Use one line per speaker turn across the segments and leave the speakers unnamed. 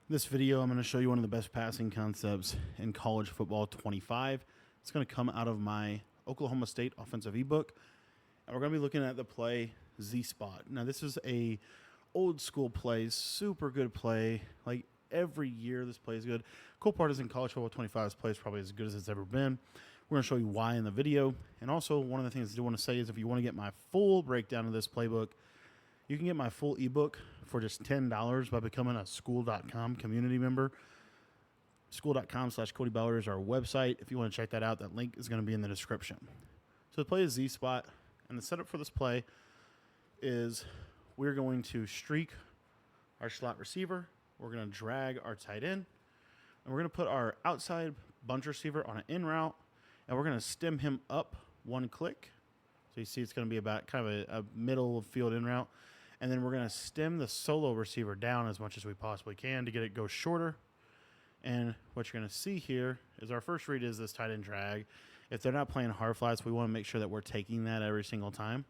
This video, I'm going to show you one of the best passing concepts in college football 25. It's going to come out of my Oklahoma State offensive ebook. And we're going to be looking at the play Z-Spot. Now, this is a old school play, super good play. Like every year, this play is good. Cool part is in college football 25, this play is probably as good as it's ever been. We're going to show you why in the video. And also, one of the things I do want to say is if you want to get my full breakdown of this playbook, you can get my full ebook for just $10 by becoming a school.com community member. School.com/Cody Ballard is our website. If you want to check that out, that link is going to be in the description. So the play is Z-Spot, and the setup for this play is we're going to streak our slot receiver. We're going to drag our tight end, and we're going to put our outside bunch receiver on an in route, and we're going to stem him up one click. So you see it's going to be about kind of a middle of field in route. And then we're going to stem the solo receiver down as much as we possibly can to get it go shorter. And what you're going to see here is our first read is this tight end drag. If they're not playing hard flats, we want to make sure that we're taking that every single time.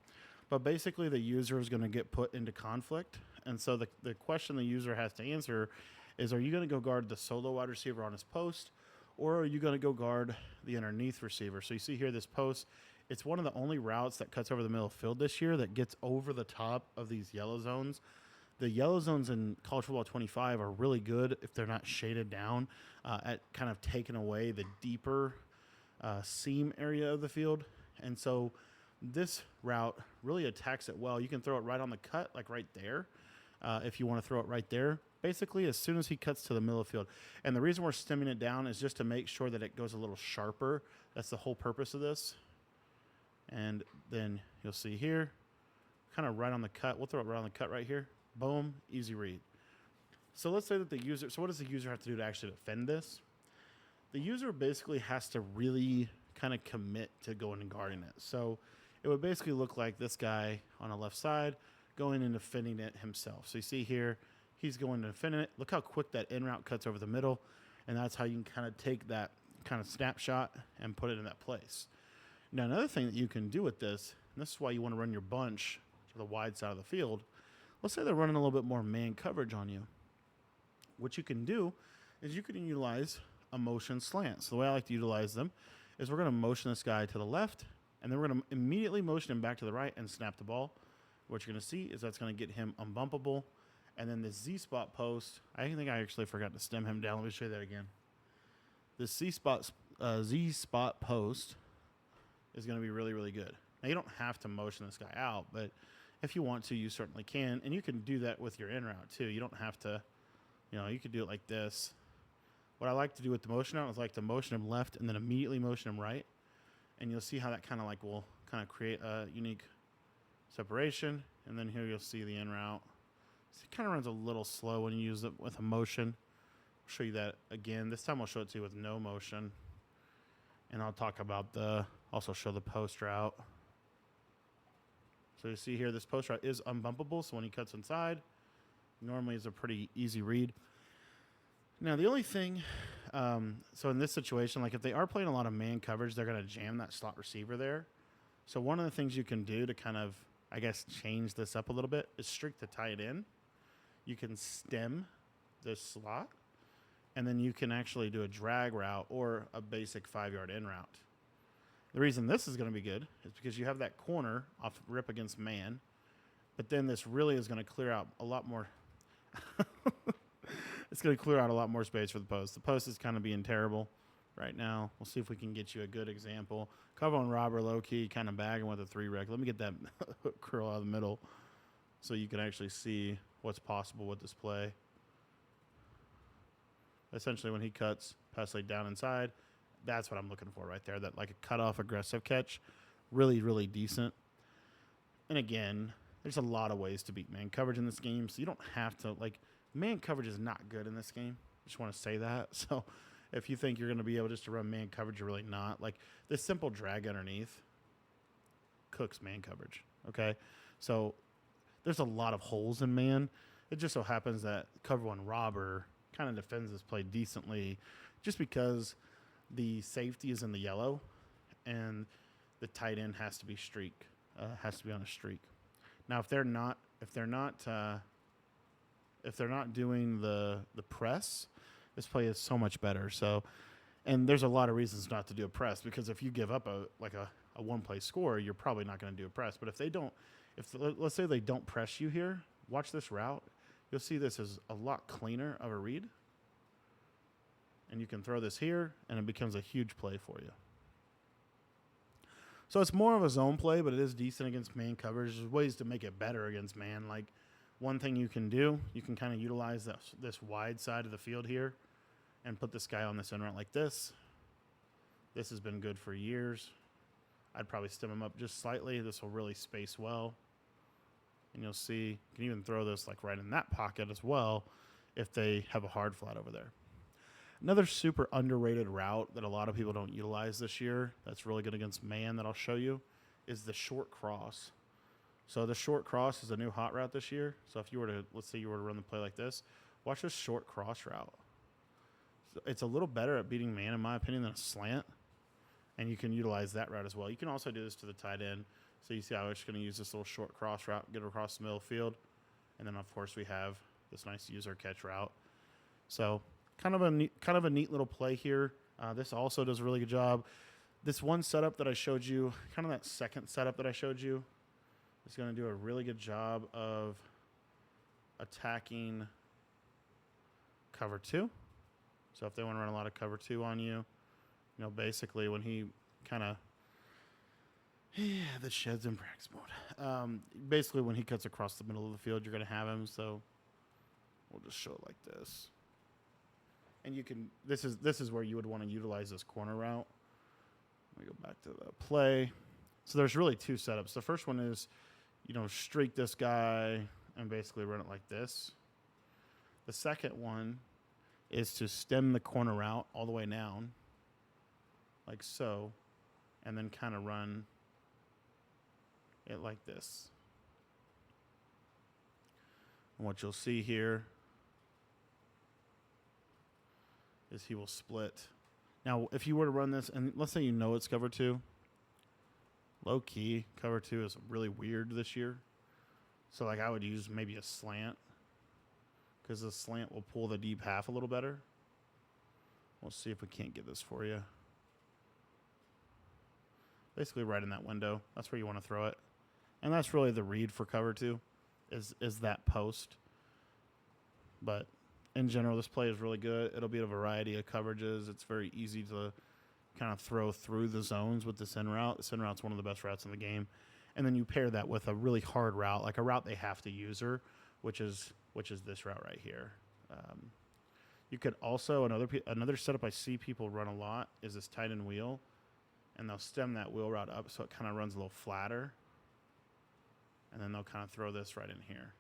But basically the user is going to get put into conflict. And so the question the user has to answer is, are you going to go guard the solo wide receiver on his post, or are you going to go guard the underneath receiver? So you see here this post, it's one of the only routes that cuts over the middle of the field this year that gets over the top of these yellow zones. The yellow zones in college football 25 are really good if they're not shaded down at kind of taking away the deeper seam area of the field. And so this route really attacks it well. You can throw it right on the cut, like right there, if you want to throw it right there. Basically, as soon as he cuts to the middle of the field. And the reason we're stemming it down is just to make sure that it goes a little sharper. That's the whole purpose of this. And then you'll see here, kind of right on the cut. We'll throw it right on the cut right here. Boom, easy read. So let's say that the user, so what does the user have to do to actually defend this? The user basically has to really kind of commit to going and guarding it. So it would basically look like this guy on the left side going and defending it himself. So you see here, he's going to defend it. Look how quick that in route cuts over the middle. And that's how you can kind of take that kind of snapshot and put it in that place. Now, another thing that you can do with this, and this is why you want to run your bunch to the wide side of the field. Let's say they're running a little bit more man coverage on you. What you can do is you can utilize a motion slant. So the way I like to utilize them is we're going to motion this guy to the left, and then we're going to immediately motion him back to the right and snap the ball. What you're going to see is that's going to get him unbumpable. And then this Z-spot post, I think I actually forgot to stem him down. Let me show you that again. This Z-spot post is going to be really, really good. Now, you don't have to motion this guy out, but if you want to, you certainly can. And you can do that with your in route, too. You don't have to, you could do it like this. What I like to do with the motion out is like to motion him left and then immediately motion him right. And you'll see how that kind of like will kind of create a unique separation. And then here you'll see the in route. So it kind of runs a little slow when you use it with a motion. I'll show you that again. This time I'll show it to you with no motion. And I'll talk about also show the post route. So you see here, this post route is unbumpable. So when he cuts inside, normally is a pretty easy read. Now, the only thing, so in this situation, like if they are playing a lot of man coverage, they're going to jam that slot receiver there. So one of the things you can do to kind of, I guess, change this up a little bit is streak the tight end. You can stem this slot. And then you can actually do a drag route or a basic 5-yard in route. The reason this is going to be good is because you have that corner off rip against man, but then this really is going to clear out a lot more. It's going to clear out a lot more space for the post. The post is kind of being terrible right now. We'll see if we can get you a good example. Cover on Robber low-key, kind of bagging with a 3-rec. Let me get that hook curl out of the middle so you can actually see what's possible with this play. Essentially, when he cuts, pass laid down inside, that's what I'm looking for right there. That like a cutoff aggressive catch, really, really decent. And again, there's a lot of ways to beat man coverage in this game, so you don't have to, like, man coverage is not good in this game. I just want to say that. So if you think you're going to be able just to run man coverage, you're really not. Like, this simple drag underneath cooks man coverage, okay? So there's a lot of holes in man. It just so happens that cover one Robber kind of defends this play decently just because the safety is in the yellow and the tight end has to be on a streak. Now, if they're not if they're not doing the press, this play is so much better. So, and there's a lot of reasons not to do a press, because if you give up a one play score, you're probably not going to do a press. But if they don't, let's say they don't press you here, watch this route. You'll see this is a lot cleaner of a read. And you can throw this here, and it becomes a huge play for you. So it's more of a zone play, but it is decent against man coverage. There's ways to make it better against man. Like, one thing you can do, you can kind of utilize this wide side of the field here and put this guy on this end route like this. This has been good for years. I'd probably stem him up just slightly. This will really space well. And you'll see, you can even throw this like right in that pocket as well if they have a hard flat over there. Another super underrated route that a lot of people don't utilize this year that's really good against man that I'll show you is the short cross. So the short cross is a new hot route this year. So if you were to, let's say you were to run the play like this, watch this short cross route. So it's a little better at beating man, in my opinion, than a slant. And you can utilize that route as well. You can also do this to the tight end. So you see how I'm just going to use this little short cross route, get it across the middle of the field. And then, of course, we have this nice user catch route. So kind of a neat little play here. This also does a really good job. This one setup that I showed you, kind of that second setup that I showed you, is going to do a really good job of attacking cover 2. So if they want to run a lot of cover 2 on you, you know, basically when he kind of, the shed's in practice mode. Basically when he cuts across the middle of the field, you're going to have him. So we'll just show it like this. And you can, this is where you would want to utilize this corner route. Let me go back to the play. So there's really two setups. The first one is, you know, streak this guy and basically run it like this. The second one is to stem the corner route all the way down, like so, and then kind of run it like this. And what you'll see here is he will split. Now, if you were to run this, and let's say you know it's cover 2, low key, cover 2 is really weird this year. So, like, I would use maybe a slant, because the slant will pull the deep half a little better. We'll see if we can't get this for you. Basically right in that window. That's where you want to throw it. And that's really the read for cover 2, is that post. But in general, this play is really good. It'll be a variety of coverages. It's very easy to kind of throw through the zones with this in route. This in route's one of the best routes in the game. And then you pair that with a really hard route, like a route they have to use her, which is this route right here. You could also, another setup I see people run a lot is this tight end wheel. And they'll stem that wheel route up so it kind of runs a little flatter. And then they'll kind of throw this right in here.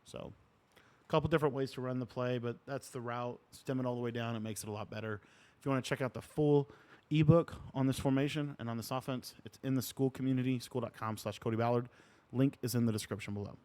So a couple different ways to run the play, but that's the route. Stem it all the way down. It makes it a lot better. If you want to check out the full ebook on this formation and on this offense, it's in the Skool community, skool.com/Cody Ballard. Link is in the description below.